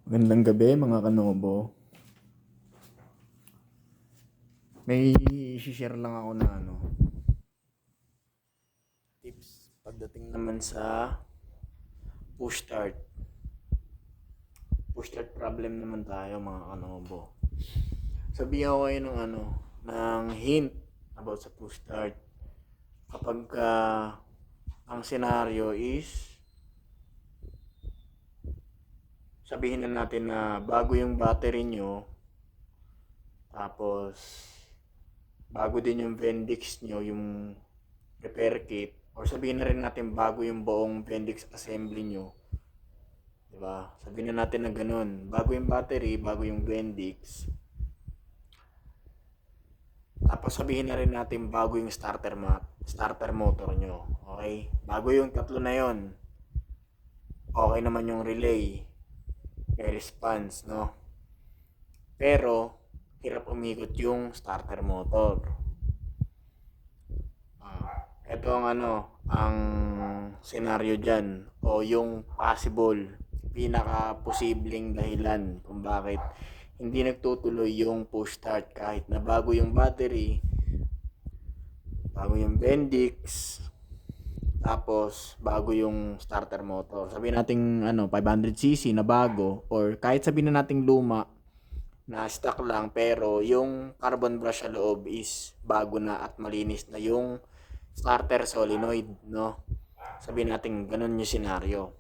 Magandang gabi mga kanobo. May i-share lang ako na tips pagdating naman sa push start. Push start problem naman tayo mga kanobo. Sabihan ko kayo ng hint about sa push start. Kapag ang senaryo is sabihin na natin na bago yung battery nyo, tapos bago din yung Bendix nyo, yung repair kit, or sabihin na rin natin bago yung buong Bendix assembly nyo. Diba? Sabihin na natin na ganun. Bago yung battery, bago yung Bendix. Tapos sabihin na rin natin bago yung starter motor nyo. Okay? Bago yung tatlo na yon, okay naman yung relay. May response, no? Pero, hirap umikot yung starter motor. Ito ang senaryo dyan, o yung pinaka-posibleng dahilan kung bakit hindi nagtutuloy yung push start kahit na bago yung battery, bago yung Bendix, tapos bago yung starter motor. Sabihin natin 500cc na bago, or kahit sabihin na natin luma na stock lang, pero yung carbon brush sa loob is bago na at malinis na yung starter solenoid, no? Sabihin natin ganun yung senaryo.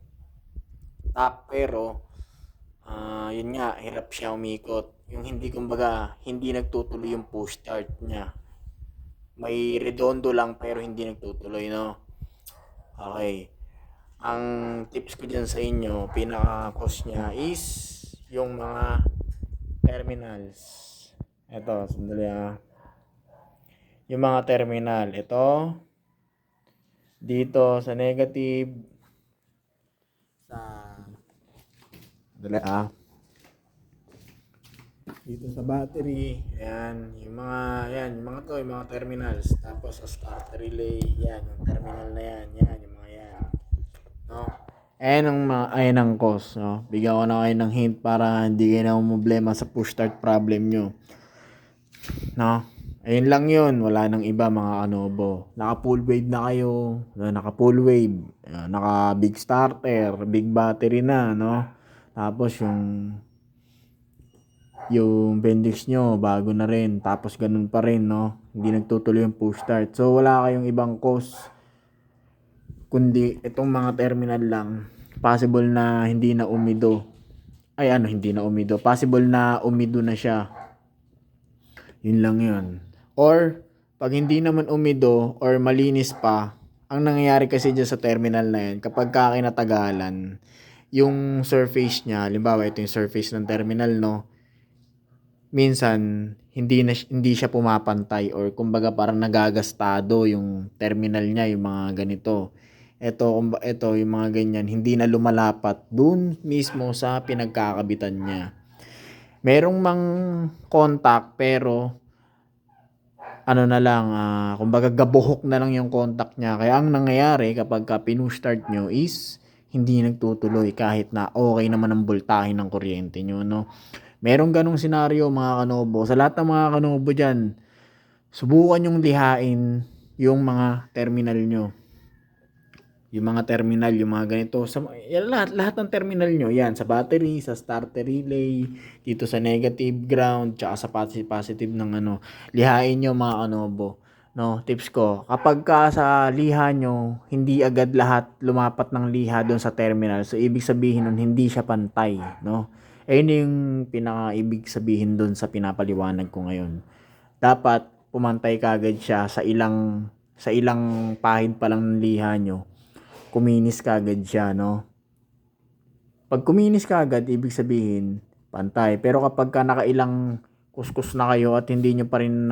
Pero yun nga, hirap siya umikot. Yung hindi nagtutuloy yung push start niya. May redondo lang pero hindi nagtutuloy, no? Okay. Ang tips ko dyan sa inyo, pinaka-cause niya is yung mga terminals. Ito, sandali yung mga terminal. Ito, dito sa negative, sa dito sa battery, yung mga terminals. Tapos sa starter relay, yung terminal na yung mga no? Ayan ang cause, no? Bigyan ko na kayo ng hint para hindi kayo na problema sa push start problem nyo. No? Ayun lang yun, wala nang iba mga kanobo. Naka full wave na kayo, naka full wave, naka big starter, big battery na, no? Tapos yung Bendix nyo bago na rin, tapos ganun pa rin, no? Hindi nagtutuloy yung push start. So wala kayong ibang cause kundi itong mga terminal lang. Possible na hindi na umido. Hindi na umido. Possible na umido na siya. Yun lang yun. Or pag hindi naman umido or malinis pa, ang nangyayari kasi dyan sa terminal na yan, kapag kinatagalan, yung surface niya, halimbawa ito yung surface ng terminal, no? Minsan hindi siya pumapantay, or kumbaga parang nagagastado yung terminal niya, yung mga ganito. Ito yung mga ganyan, hindi na lumalapat dun mismo sa pinagkakabitan niya. Merong mang contact pero kumbaga gabuhok na lang yung contact niya. Kaya ang nangyayari kapag pinush-start nyo is hindi nagtutuloy kahit na okay naman ang voltahe ng kuryente nyo, no? Merong ganong senaryo mga kanobo. Sa lahat ng mga kanobo dyan, subukan yung lihain yung mga terminal nyo. Yung mga terminal, yung mga ganito. Lahat ng terminal nyo, yan, sa battery, sa starter relay, dito sa negative ground, tsaka sa positive ng lihain nyo mga kanobo. No, tips ko, kapag sa liha nyo, hindi agad lahat lumapat ng liha doon sa terminal. So, ibig sabihin nun, hindi siya pantay, no? Ayun yung pinaka-ibig sabihin doon sa pinapaliwanag ko ngayon. Dapat pumantay kagad siya sa ilang pahid pa lang ng liha nyo. Kuminis kagad siya, no? Pag kuminis kagad, ibig sabihin, pantay. Pero kapag nakailang kuskus na kayo at hindi nyo pa rin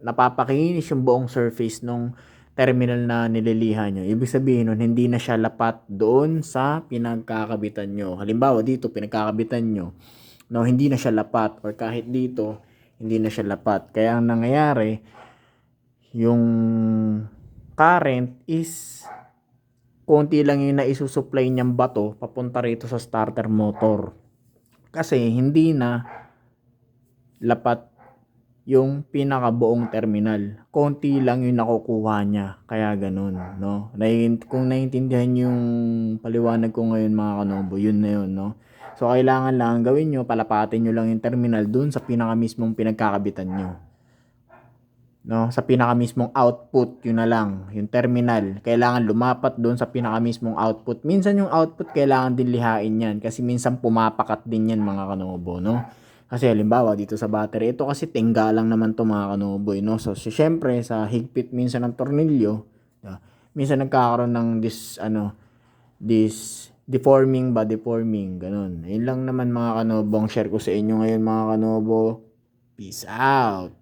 napapakinis yung buong surface nung terminal na nililihan nyo, ibig sabihin nun, hindi na siya lapat doon sa pinagkakabitan nyo. Halimbawa, dito, pinagkakabitan nyo, no, hindi na siya lapat, or kahit dito, hindi na siya lapat. Kaya ang nangyayari, yung current is konti lang yung naisusupply niyang bato papunta rito sa starter motor. Kasi hindi na lapat yung pinakabuong terminal. Konti lang yung nakukuha niya. Kaya ganun, no? Kung naiintindihan yung paliwanag ko ngayon mga kanobo, yun na yun, no? So, kailangan lang gawin nyo, palapatin nyo lang yung terminal dun sa pinakamismong pinagkakabitan nyo. No, sa pinakamismong output, yun na lang, yung terminal. Kailangan lumapat doon sa pinakamismong output. Minsan yung output kailangan din lihain yan kasi minsan pumapakat din yan mga kanobo, no? Kasi halimbawa dito sa battery, ito kasi tingga lang naman to mga kanobo, no? So syempre sa higpit minsan ng tornilyo, minsan nagkakaroon ng this deforming, ganun. Yun lang naman mga kanobo ang share ko sa inyo ngayon mga kanobo. Peace out.